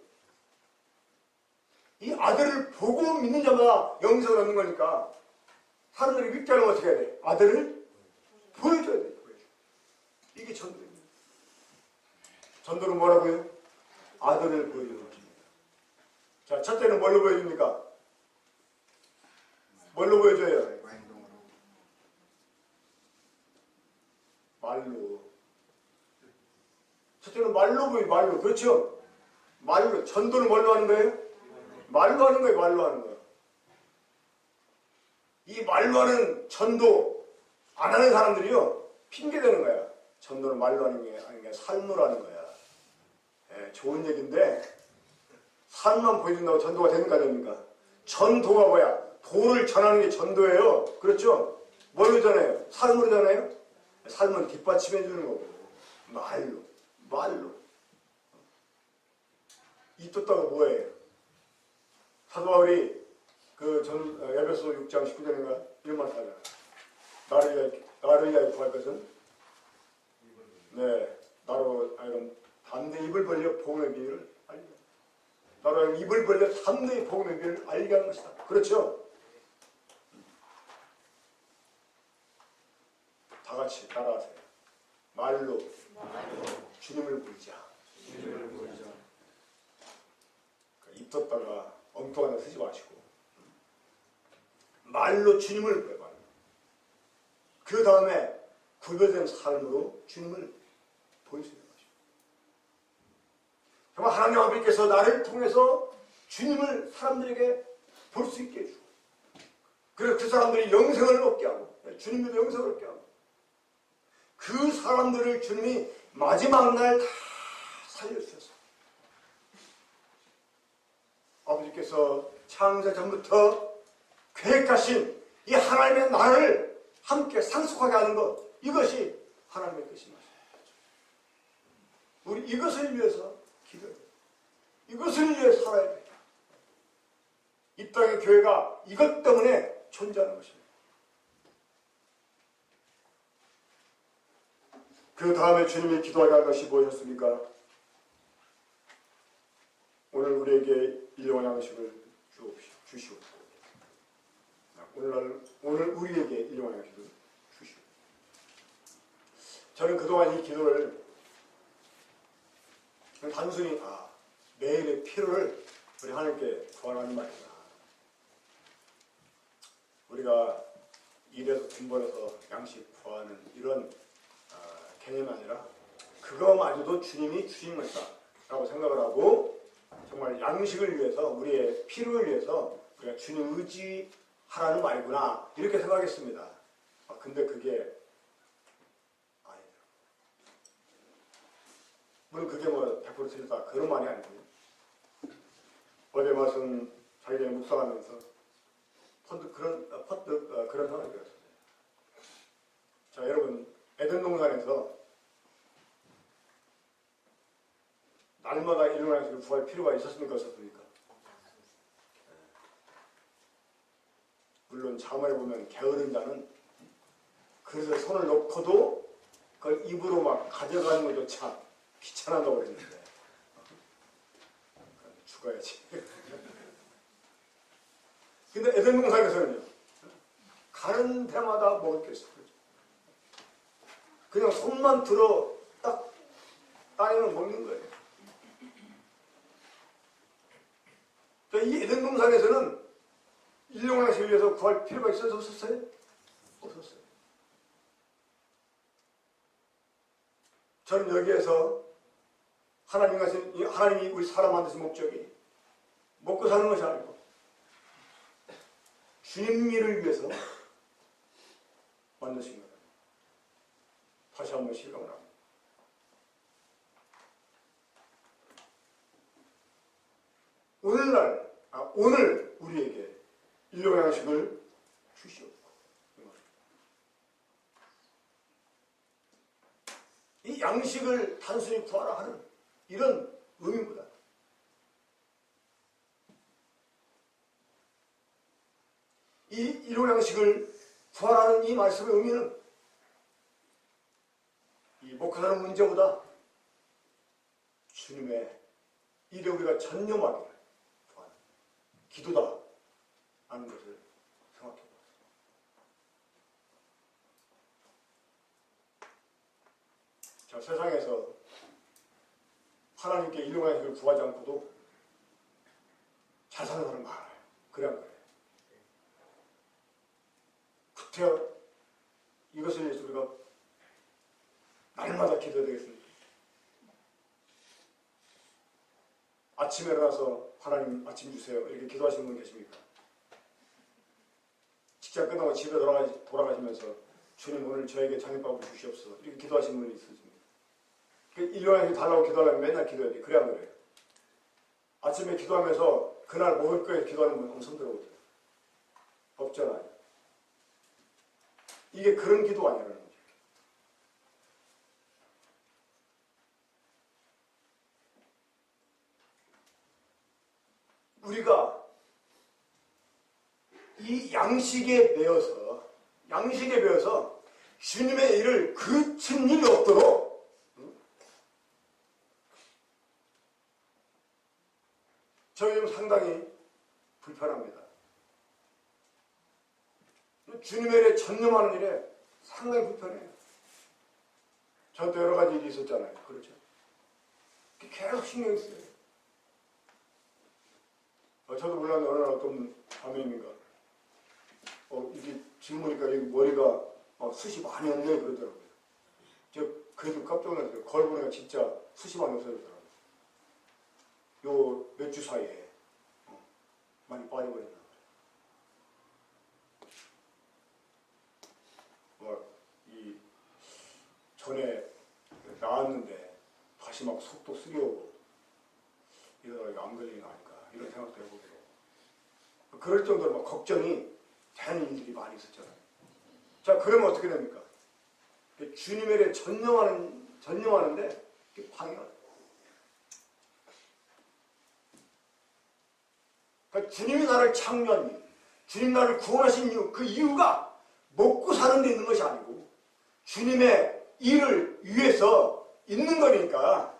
이 아들을 보고 믿는 자마다 영생을 얻는 거니까 사람들이 믿게 하려면 어떻게 해야 돼? 아들을 보여줘야 돼. 이게 전도입니다. 전도는 뭐라고요? 아들을 보여주는 것입니다. 자, 첫째는 뭘로 보여줍니까? 뭘로 보여줘요? 말로. 첫째는 말로 보여요. 말로. 그렇죠? 말로. 전도는 뭘로 하는 거예요? 말로 하는 거예요. 말로 하는 거예요. 이 말로 하는 전도 안 하는 사람들이요. 핑계대는 거야. 전도는 말로 하는 게 아니라 삶으로 하는 거야. 좋은 얘기인데 삶만 보여준다고 전도가 됩니까? 됩니까? 전도가 뭐야? 도를 전하는 게 전도예요. 그렇죠? 뭘로 전해요? 삶으로 전해요? 삶은 뒷받침해 주는 거고 말로 이 뜻다가 뭐예요? 사도 바울이 에베소 6장 19절인가 이런 말 하잖아요. 나를 위하여 구할 것은 나로 하여금 담대히 입을 벌려 복음의 비밀을 알게 하는 나로 하여금 입을 벌려 담대히 복음의 비밀을 알게 하는 것이다. 그렇죠? 다 같이 따라하세요. 말로 주님을 부르자. 입 떴다가 엉뚱한 데 쓰지 마시고 말로 주님을 부르라. 말로. 그 다음에 구별된 삶으로 주님을 보여주는 것입니다. 정말 하나님 아버지께서 나를 통해서 주님을 사람들에게 볼 수 있게 해주고 그래서 그 사람들이 영생을 얻게 하고 주님도 영생을 얻게 하고 그 사람들을 주님이 마지막 날 다 살려주셨어요. 아버지께서 창세 전부터 계획하신 이 하나님의 나라를 함께 상속하게 하는 것, 이것이 하나님의 뜻입니다. 우리 이것을 위해서 기도해야 돼요. 이것을 위해 살아야 돼요. 이 땅의 교회가 이것 때문에 존재하는 것입니다. 그 다음에 주님이 기도하게 한 것이 무엇이었습니까? 오늘 우리에게 일용할 양식을 주시오. 오늘 우리에게 일용할 양식을 주시오. 저는 그동안 이 기도를 단순히 매일의 필요를 우리 하나님께 구하라는 말이다. 우리가 일해서 돈 벌어서 양식 구하는 이런 개념이 아니라 그거마저도 주님이 주신 것이다 라고 생각을 하고 정말 양식을 위해서 우리의 필요를 위해서 우리가 주님 의지하라는 말이구나 이렇게 생각했습니다. 근데 그게 아니더라고요. 물론 그게 100% 틀리다 그런 말이 아니고요. 어제 말씀 자기 전에 묵상하면서 그런 생각이 들었어요. 자, 여러분 에덴 동산에서 날마다 일어나서 구할 필요가 있었습니까? 없었습니까? 물론 자문해 보면 게으른 자는 그릇에 손을 놓고도 그걸 입으로 막 가져가는 것조차 귀찮아다고 그랬는데 죽어야지. 근데 에덴 동산에서는요, 가는 데마다 먹을 게 있어요. 그냥 손만 들어 딱 따내면 먹는 거예요. 이 에덴 동산에서는 일용양식을 위해서 구할 필요가 있어서 없었어요? 없었어요. 저는 여기에서 하나님이 우리 사람 만드신 목적이 먹고 사는 것이 아니고 주님 일을 위해서 만드신 거예요. 다시 한번 실감을 합니다. 오늘 우리에게 일용양식을 주시옵고. 이 양식을 단순히 구하라 하는 이런 의미보다 이 일용양식을 구하라는 이 말씀의 의미는 이 먹고 사는 문제보다 주님의 일에 우리가 전념하기를 구하는 기도다 하는 것을 생각해 보았습니다. 자, 세상에서 하나님께 일용양식을 구하지 않고도 잘 사는 사람 많아요. 그래 안 그래요? 구태여 이것을 위해서 우리가 날마다 기도해야 되겠습니다. 아침에 일어나서 하나님 아침 주세요 이렇게 기도하시는 분 계십니까? 직장 끝나고 집에 돌아가시면서 주님 오늘 저에게 저녁밥을 주시옵소서 이렇게 기도하시는 분이 있으십니다. 일용양식 달라고 기도하려면 맨날 기도해야 돼. 그래 안 그래요? 아침에 기도하면서 그날 먹을 거에 기도하는 분 엄청 들어오죠. 없잖아요. 이게 그런 기도 아니라는 거죠. 우리가 이 양식에 매여서 주님의 일을 그친 일이 없도록 저희는 상당히 불편합니다. 주님의 일에 전념하는 일에 상당히 불편해요. 저도 여러 가지 일이 있었잖아요. 그렇죠? 계속 신경이 쓰여요. 저도 몰랐는데 어느 날 어떤 자매님인가 이게 지금 보니까 여기 머리가 숱이 많이 없네 그러더라고요. 저 그래도 깜짝 놀랐어요. 거울 보니까 진짜 숱이 많이 없어졌더라고요. 요 몇 주 사이에 많이 빠져버렸나 봐요. 이 전에 나왔는데 다시 막 속도 쓰려고 이러다가 이거 안 걸리는 거 아닐까 이런 생각도 해보기도 그럴 정도로 막 걱정이 되는 일들이 많이 있었잖아요. 자, 그러면 어떻게 됩니까? 주님의 일에 전념하는데 방해가 돼요. 그러니까 주님이 나를 창조한 이유, 주님 나를 구원하신 이유, 그 이유가 먹고 사는 데 있는 것이 아니고 주님의 일을 위해서 있는 거니까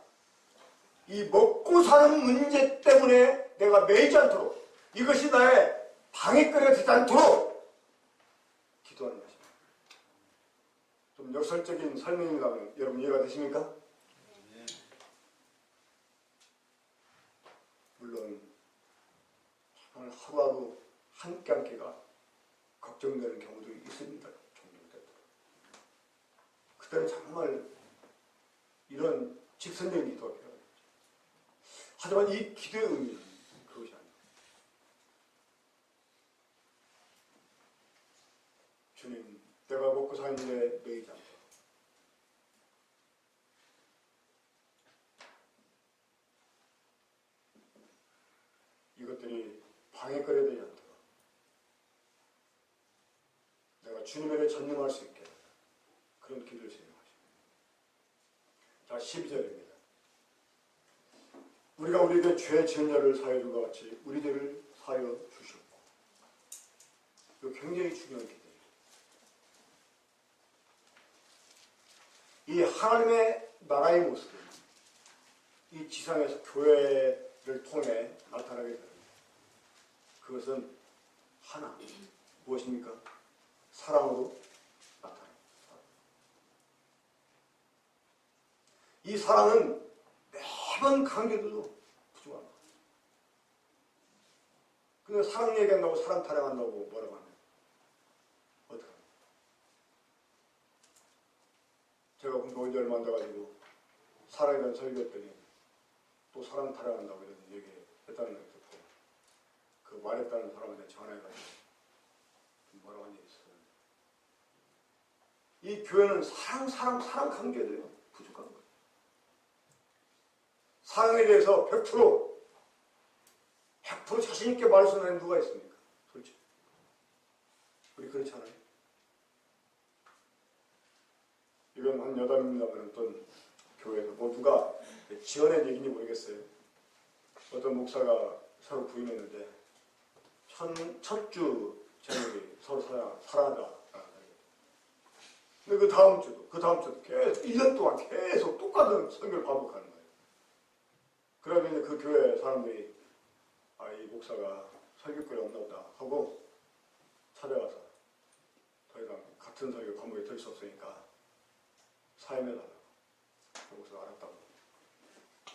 이 먹고 사는 문제 때문에 내가 매이지 않도록 이것이 나의 방해거리가 되지 않도록 기도하는 것입니다. 좀 역설적인 설명입니다만 여러분 이해가 되십니까? 물론 정말 하루하루 한 끼 한 끼가 걱정되는 경우도 있습니다. 종종 때도. 그때는 정말 이런 직선적인 기도가 필요합니다. 하지만 이 기도의 의미는 그것이 아닙니다. 주님, 내가 먹고 사는 일에 매이지 않도록 이것들이 방해거리가 되지 않도록 내가 주님에게 전념할 수 있게 그런 기도를 진행하십니다. 자, 12절입니다. 우리가 우리에게 죄 지은 자를 사하여 준 것 같이 우리들을 사하여 주셨고 이거 굉장히 중요한 기도입니다. 이 하나님의 나라의 모습은 이 지상에서 교회를 통해 나타나게 됩니다. 그것은 하나. 무엇입니까? 사랑으로 나타납니다. 이 사랑은 매번 관계도 부족합니다. 그러니까 사랑 얘기한다고 사랑 타령한다고 뭐라고 하면 어떡합니까? 제가 군대 온 지 얼마 안 돼가지고 사랑에 대한 설교했더니 또 사랑 타령한다고 이런 얘기 했다는 걸 듣고 그 말했다는 사람한테 전화해가지고 뭐라고 한 얘기 있어요. 이 교회는 사랑 관계에도 부족한 거예요. 사랑에 대해서 100% 자신있게 말할 수 있는 누가 있습니까? 솔직히. 우리 그렇지 않아요? 이건 한 여담입니다만 어떤 교회에서 뭐 누가 지어낸 얘기인지 모르겠어요. 어떤 목사가 서로 부임했는데 첫 주 제목이 서로 사랑하자. 근데 그 다음 주도 계속 1년 동안 계속 똑같은 설교를 반복하는 거예요. 그러면 그 교회 사람들이 이 목사가 설교거리 없나 보다 하고 찾아가서 더 이상 같은 설교 과목에 들 수 없으니까 사임해달라고. 그 목사가 알았다고.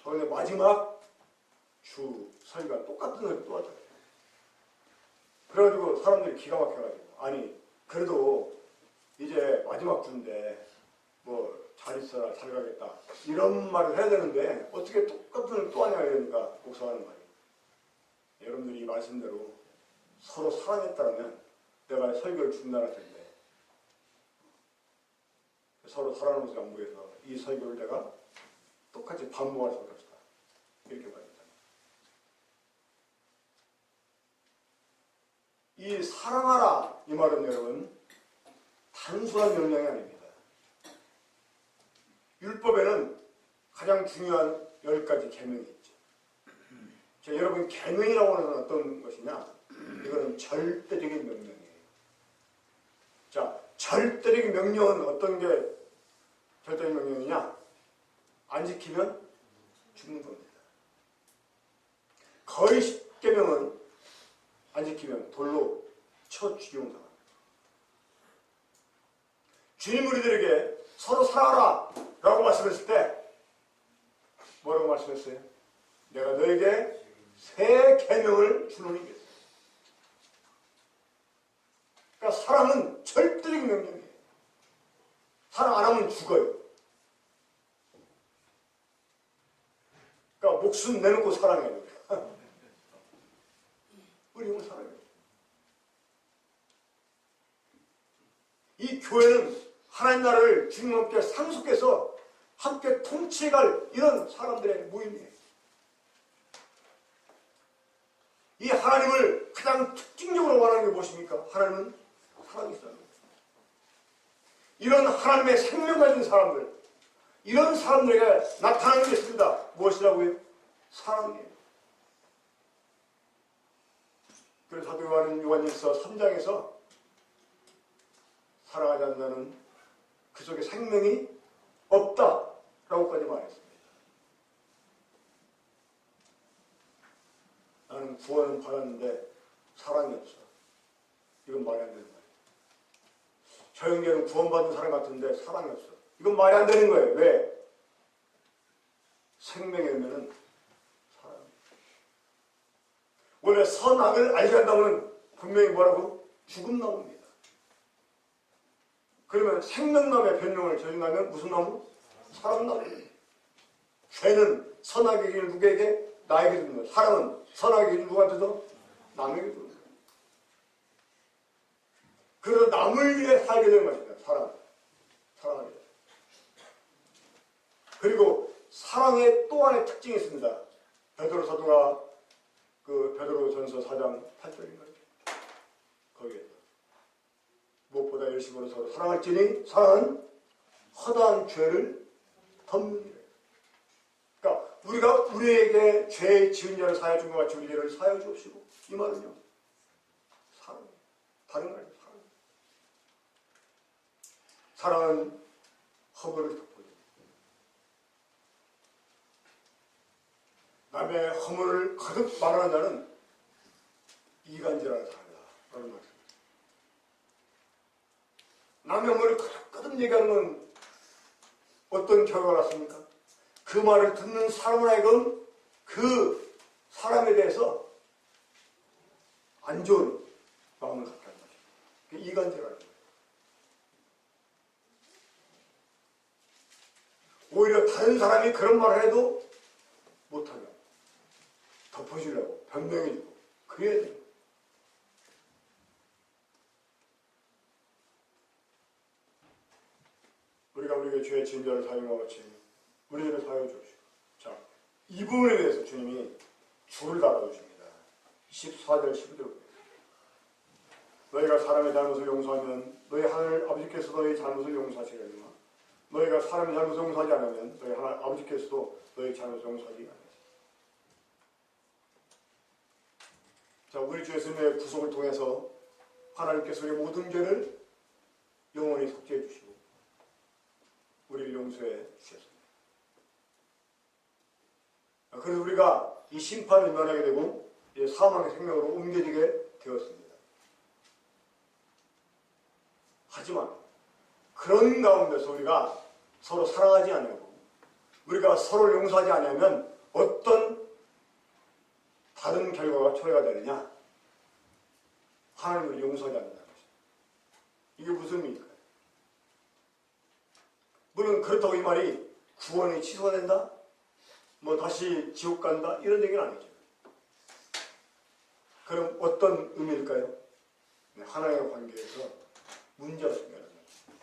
그런데 마지막 주 설교가 똑같은 설교 또 하잖아요. 그래가지고 사람들이 기가 막혀가지고 아니 그래도 이제 마지막 주인데 뭐 잘 있어라 잘 가겠다 이런 말을 해야 되는데 어떻게 똑같은 걸 또 하냐 이러니까 목사가 하는 말이 여러분들이 이 말씀대로 서로 사랑했다면 내가 설교를 중단할 텐데 서로 사랑하는 모습이 안 보여서 이 설교를 내가 똑같이 반복할 수밖에 없다 이렇게 말합니다. 이 사랑하라 이 말은 여러분 단순한 명령이 아닙니다. 율법에는 가장 중요한 10가지 계명이 있죠. 자, 여러분 계명이라고 하는 건 어떤 것이냐? 이거는 절대적인 명령이에요. 자, 절대적인 명령은 어떤 게 절대적인 명령이냐? 안 지키면 죽는 겁니다. 거의 10계명은 안 지키면 돌로 쳐 죽이는 상황. 주님 우리들에게 서로 사랑하라 라고 말씀했을 때 뭐라고 말씀했어요? 내가 너에게 새 계명을 주노니 그랬어요. 그러니까 사랑은 절대적인 명령이에요. 사랑 안 하면 죽어요. 그러니까 목숨 내놓고 사랑해야 돼요. 우리 형을 사랑해요. 이 교회는 하나님 나라를 주님 함께 상속해서 함께 통치해갈 이런 사람들의 모임이에요. 이 하나님을 가장 특징적으로 원하는 게 무엇입니까? 하나님은 사랑이시다는 거예요. 이런 하나님의 생명 가진 사람들, 이런 사람들에게 나타나는 게 있습니다. 무엇이라고요? 사랑이에요. 그래서 사도 요한일서 3장에서 사랑하지 않는 자는 그 속에 생명이 없다라고까지 말했습니다. 나는 구원은 받았는데 사랑이 없어. 이건 말이 안 되는 거예요. 저 형제는 구원받은 사람 같은데 사랑이 없어. 이건 말이 안 되는 거예요. 왜? 생명의 의미는 사랑입니다. 원래 선악을 알게 한다면 분명히 뭐라고? 죽은 나무입니다. 그러면 생명나무의 변명을 저질러면 무슨 나무? 사랑나무입니다. 죄는 선악의 길을 누구에게? 나에게 주는 거예요. 사랑은 선악의 길을 누구한테 줘? 남에게 주는 거예요. 그래서 남을 위해 살게 되는 것입니다. 사랑하게 돼요. 그리고 사랑의 또 하나의 특징이 있습니다. 베드로 사도가 그 베드로전서 4장 8절인가요? 거기에 무엇보다 열심으로 서로 사랑할지니 사랑은 허다한 죄를 덮느니라. 그러니까 우리가 우리에게 죄 지은 자를 사하여 준 것 같이 우리 죄를 사하여 주옵시고 이 말은요 사랑이에요. 다른 말이에요. 사랑은 허물을 덮어줍니다. 남의 허물을 거듭 말하는 자는 이간질하는 사람이다. 라는 말씀. 남의 말을 거듭 얘기하는 건 어떤 결과가 났습니까? 그 말을 듣는 사람에게는 그 사람에 대해서 안 좋은 마음을 갖게 하는 거죠. 그게 이간질하는 거예요. 오히려 다른 사람이 그런 말을 해도 못하게 덮어주려고 변명해주고 그래야 돼요. 우리가 우리에게 죄의 진자를 사용하고 같이 우리들을 사용해 주십시오. 자, 이 부분에 대해서 주님이 줄을 달아주십니다. 14절 15절 너희가 사람의 잘못을 용서하면 너희 하늘 아버지께서 너희 잘못을 용서하시려니와 너희가 사람의 잘못을 용서하지 않으면 너희 하늘 아버지께서도 너희 잘못을 용서하지 않으시리라. 자, 우리 주 예수님의 구속을 통해서 하나님께서 우리의 모든 죄를 영원히 속죄해 주시고 우리를 용서해 주셨습니다. 그래서 우리가 이 심판을 면하게 되고 사망의 생명으로 옮겨지게 되었습니다. 하지만 그런 가운데서 우리가 서로 사랑하지 않고 우리가 서로를 용서하지 않으면 어떤 다른 결과가 초래가 되느냐? 하나님을 용서하지 않는다는 것입니다. 이게 무슨 의미일까요? 물론 그렇다고 이 말이 구원이 취소가 된다? 뭐 다시 지옥 간다? 이런 얘기는 아니죠. 그럼 어떤 의미일까요? 하나님과 관계에서 문제가 생겨나는 거죠.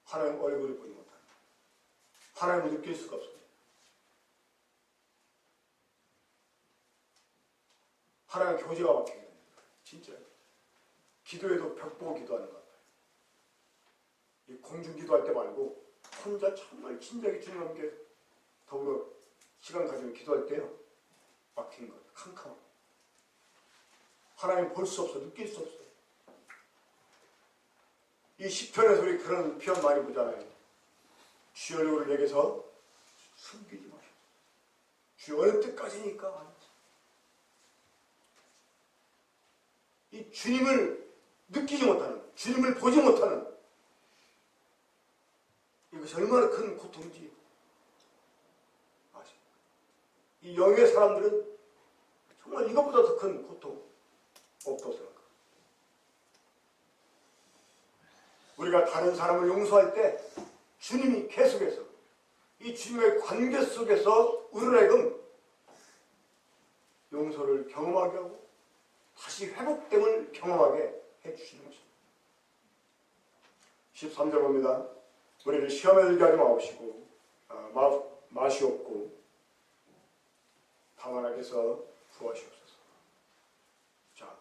하나님 얼굴을 보지 못하는 하나님을 느낄 수가 없습니다. 하나님 교제가 막히게 됩니다. 진짜 기도에도 벽 보고 기도하는 것 같아요. 이 공중 기도할 때 말고 혼자 정말 진작에 주님과 함께 더불어 시간 가지고 기도할 때요. 막힌 것, 캄캄한 것. 하나님 볼 수 없어, 느낄 수 없어요. 이 시편에서 우리 그런 표현 많이 보잖아요. 주의 얼굴을 내게서 숨기지 마시오. 주의 어느 때까지니까. 이 주님을 느끼지 못하는, 주님을 보지 못하는 이것이 얼마나 큰 고통인지 아십니까? 이 영의 사람들은 정말 이것보다 더 큰 고통 없다고 생각합니다. 우리가 다른 사람을 용서할 때 주님이 계속해서 이 주님의 관계 속에서 우리에게 용서를 경험하게 하고 다시 회복됨을 경험하게 해주시는 것입니다. 13절 봅니다. 우리를 시험에 들게 하지 마옵시고 마시옵고 다만 하게서 구하시옵소서. 자,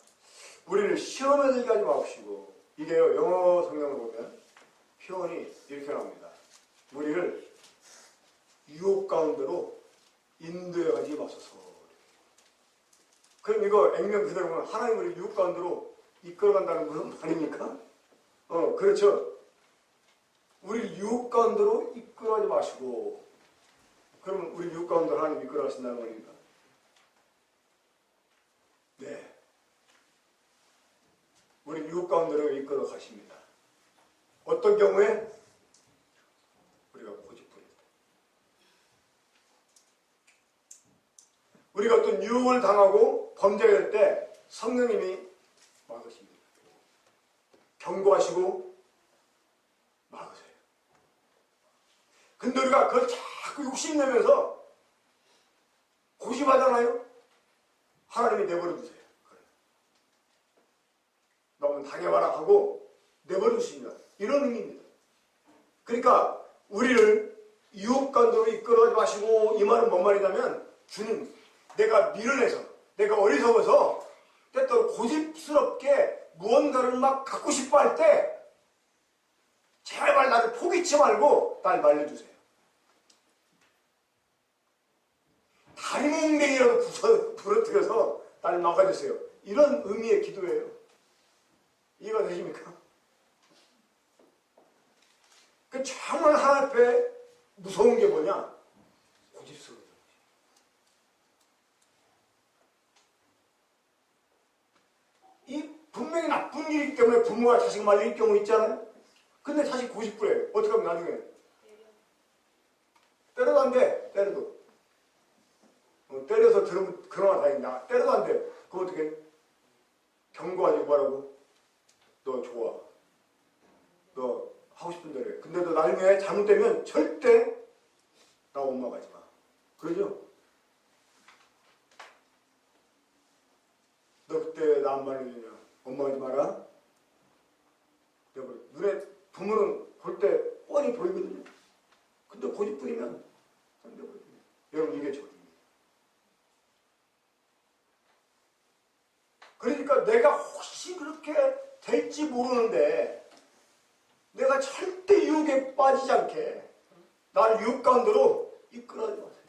우리를 시험에 들게 하지 마옵시고 이게요, 영어 성경을 보면 표현이 이렇게 나옵니다. 우리를 유혹 가운데로 인도하지 마소서. 그럼 이거 액면 그대로 보면 하나님 우리 유혹 가운데로 이끌어간다는 그런 말입니까? 그렇죠. 우리 유혹 가운데로 이끌어가지 마시고 그러면 우리 유혹 가운데로 하나님 이끌어가신다는 말입니까? 네. 우리 유혹 가운데로 이끌어 가십니다. 어떤 경우에? 우리가 고집부릴 때. 우리가 어떤 유혹을 당하고 범죄가 될 때 성령님이 막으십니다. 경고하시고 막으세요. 근데 우리가 그걸 자꾸 욕심내면서 고집하잖아요? 하나님이 내버려 두세요. 너무 당해봐라 하고 내버려 두십니다. 이런 의미입니다. 그러니까 우리를 유혹 가운데로 이끌어가지 마시고 이 말은 뭔 말이냐면 주님 내가 미련해서 내가 어리석어서 때때로 고집스럽게 무언가를 막 갖고 싶어 할 때 제발 나를 포기치 말고 날 말려주세요. 다리몽댕이라도 부러뜨려서 날 막아주세요. 이런 의미의 기도예요. 이해가 되십니까? 그 정말 하나님 앞에 무서운 게 뭐냐? 고집스러워요. 분명히 나쁜 일이기 때문에 부모가 자식 말릴 경우 있잖아요. 근데 자식 고집부려요. 어떻게 하면 나중에 때려도 안 돼. 때려도 때려서 들으면 그러나 다행이다. 때려도 안 돼. 그럼 어떻게 해? 경고하지 뭐라고? 너 좋아. 너 하고 싶은 대로 해. 근데 너 나중에 잘못되면 절대 나 엄마 가지 마. 그러죠? 너 그때 나 안 말해주냐? 엄마 가지 마라. 눈에 부모는 볼 때 뻔히 보이거든요. 근데 고집 부리면 안 되거든요. 여러분 이게 저입니다. 그러니까 내가 혹시 그렇게 될지 모르는데 내가 절대 유혹에 빠지지 않게 나를 유혹 가운데로 이끌어가지 마세요.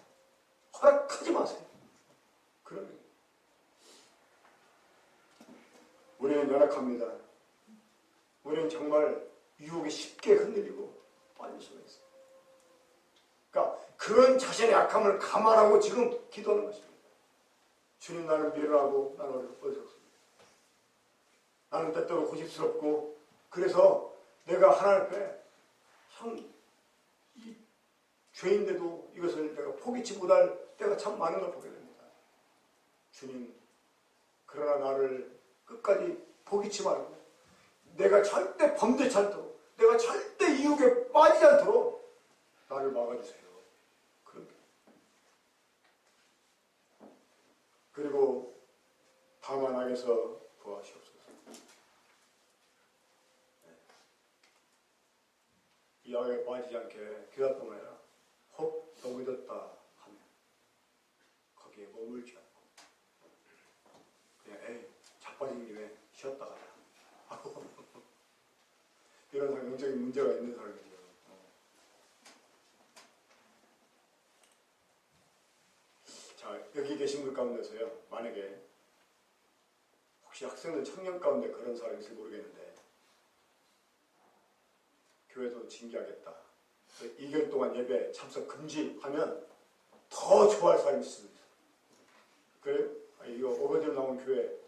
허락하지 마세요. 그러면 우리는 연약합니다. 우리는 정말 유혹에 쉽게 흔들리고 빠질 수가 있어요. 그러니까 그런 자신의 약함을 감안하고 지금 기도하는 것입니다. 주님, 나는 미련하고 나는 어리석습니다. 나는 때때로 고집스럽고 그래서 내가 하나님 앞에 참 이 죄인데도 이것을 내가 포기치 못할 때가 참 많은 걸 보게 됩니다. 주님, 그러나 나를 끝까지 포기치 말고 내가 절대 범죄치 않도록 내가 절대 유혹에 빠지지 않도록 나를 막아주세요. 그리고 다만 악에서 구하시옵소서. 이 악에 빠지지 않게 기도뿐만 아니라 혹 넘어졌다 하면 거기에 머물지 않고 그냥 에이 자빠진 김에 쉬었다 가자. 이런 사람 영적인 문제가 있는 사람이죠. 자, 여기 계신 분 가운데서요, 만약에 혹시 학생들 청년 가운데 그런 사람이 있을지 모르겠는데 교회도 징계하겠다. 2개월 동안 예배 참석 금지하면 더 좋아할 사람이 있을 수도 있어요. 그래요? 이거 어거지로 나온 교회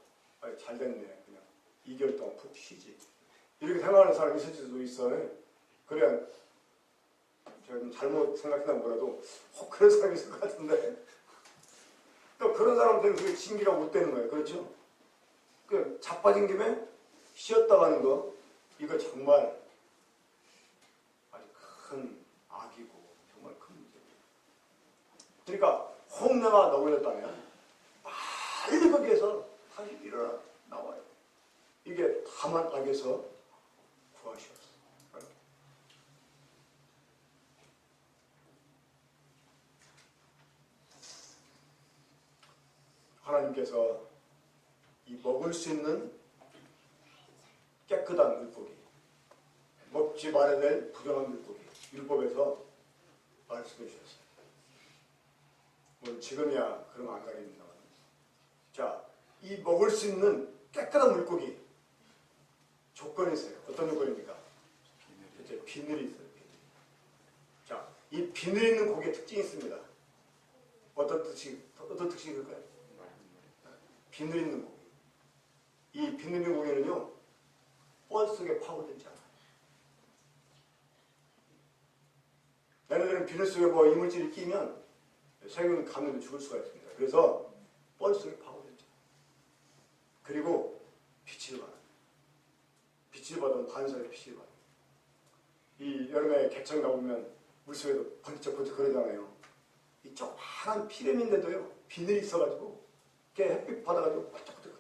잘 됐네. 그냥 2개월 동안 푹 쉬지. 이렇게 생각하는 사람이 있을 수도 있어요. 그래, 제가 좀 잘못 생각했나 뭐라도 그런 사람이 있을 것 같은데 또 그런 사람들은 그게 징계가 못 되는 거예요. 그렇죠? 그 자빠진 김에 쉬었다 가는 거 이거 정말 아주 큰 악이고 정말 큰 문제입니다. 그러니까 홍내가 너울렸다면 빨리 거기에서 다시 일어나 나와요. 이게 다만 악에서 구하시옵소서. 하나님께서 이 먹을 수 있는 깨끗한 물고기, 먹지 말아야 될 부정한 물고기, 율법에서 말씀해 주셨어요. 물론 지금이야 그런 거 안 가립니다만. 자, 이 먹을 수 있는 깨끗한 물고기 조건이 있어요. 어떤 조건입니까? 이제 비늘이 있어요. 비늘. 자, 이 비늘 있는 고기의 특징이 있습니다. 어떤 특징일까요? 비늘 있는 고기. 이 비늘 있는 고기는요, 뻘 속에 파고들지 않아요. 얘네들은 비늘 속에 뭐 이물질이 끼면 세균 감염돼 죽을 수가 있습니다. 그래서 뻘 속에 파고들지 않아요. 그리고 빛을 받아요. 빛을 받으면 반사의 빛을 받아요. 이 여름에 개천 가보면 물속에도 번쩍번쩍 그러잖아요. 이 조그만한 피렘인데도요, 비늘이 있어가지고 이렇게 햇빛 받아가지고 번쩍번쩍 그래요.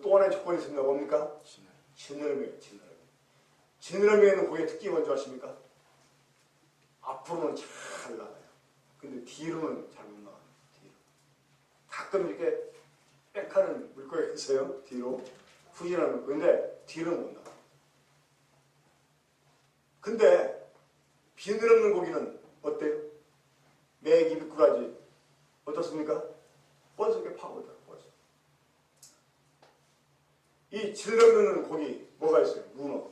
또 하나의 조건이 있습니다. 뭡니까? 지느러미예요. 지느러미에는 고기의 특징이 뭔지 아십니까? 앞으로는 잘 나가요. 근데 뒤로는 잘 못 나가요. 뒤로. 가끔 이렇게 빽하는 물고기가 있어요. 뒤로. 후진하는 물고기. 근데 뒤로는 못 나가요. 근데 비늘 없는 고기는 어때요? 매기 미꾸라지 어떻습니까? 뻘 속에 파고들어요. 이 질러먹는 고기 뭐가 있어요? 문어.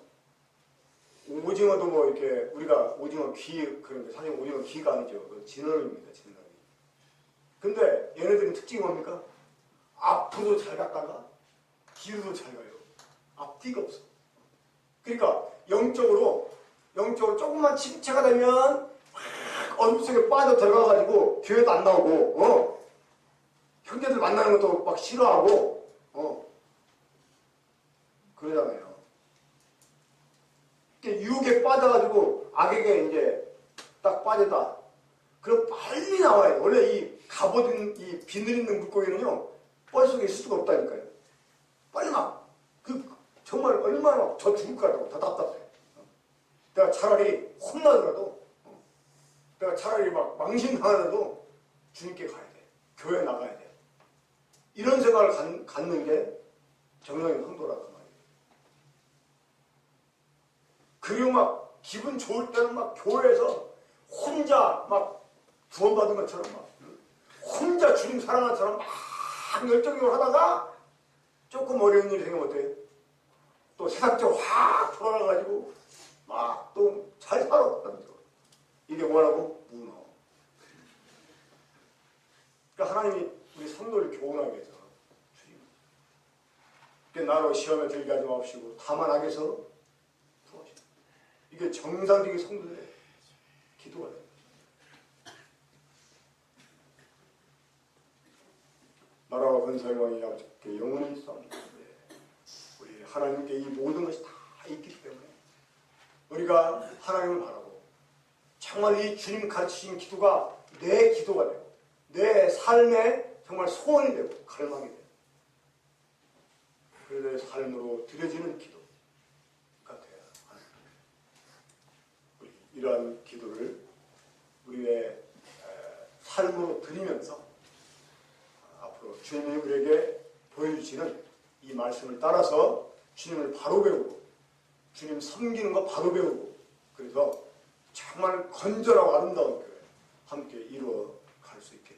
오징어도 뭐 이렇게 우리가 오징어 귀 그런데 사실 오징어 귀가 아니죠. 지느러미입니다. 지느러미. 근데 얘네들은 특징이 뭡니까? 앞으로 잘 갔다가 뒤로도 잘 가요. 앞뒤가 없어. 그러니까 영적으로 조금만 침체가 되면 막 어둠 속에 빠져 들어가가지고 교회도 안 나오고 형제들 만나는 것도 막 싫어하고 그러잖아요. 유혹에 빠져가지고 악에게 이제 딱 빠졌다. 그럼 빨리 나와야 돼. 원래 이 갑옷인 이 비늘 있는 물고기는요 뻘 속에 있을 수가 없다니까요. 빨리 나. 정말 얼마나 저 죽을 것 같다고 다 답답해. 내가 차라리 혼나더라도 내가 차라리 막 망신당하더라도 주님께 가야 돼. 교회 나가야 돼. 이런 생각을 갖는 게 정상인 성도라고 말이에요. 그리고 막 기분 좋을 때는 막 교회에서 혼자 막 구원받은 것처럼 막 혼자 주님 사랑하는 것처럼 막 열정적으로 하다가 조금 어려운 일이 생기면 어때요? 또 세상적으로 확 돌아가가지고 막 또 잘 살아. 이게 뭐라고? 무너. 그러니까 하나님이 우리 성도를 교훈하기 위해서 주님. 그러니까 나로 시험에 들게 하지 마옵시고 다만 악에서 구하시오. 이게 정상적인 성도들의 기도가 됩니다. 나라와 권세와 영광이 아버지께 영원히 있사옵나이다. 우리 하나님께 이 모든 것이 다 있기 때문에 우리가 하나님을 바라고 정말 이 주님 가르치신 기도가 내 기도가 되고 내 삶의 정말 소원이 되고 갈망이 되고 그의 삶으로 드려지는 기도가 돼야 하는 우리 이러한 기도를 우리의 삶으로 드리면서 앞으로 주님이 우리에게 보여주시는 이 말씀을 따라서 주님을 바로 배우고 주님 섬기는 거 바로 배우고 그래서 정말 건전하고 아름다운 교회 함께 이루어 갈 수 있게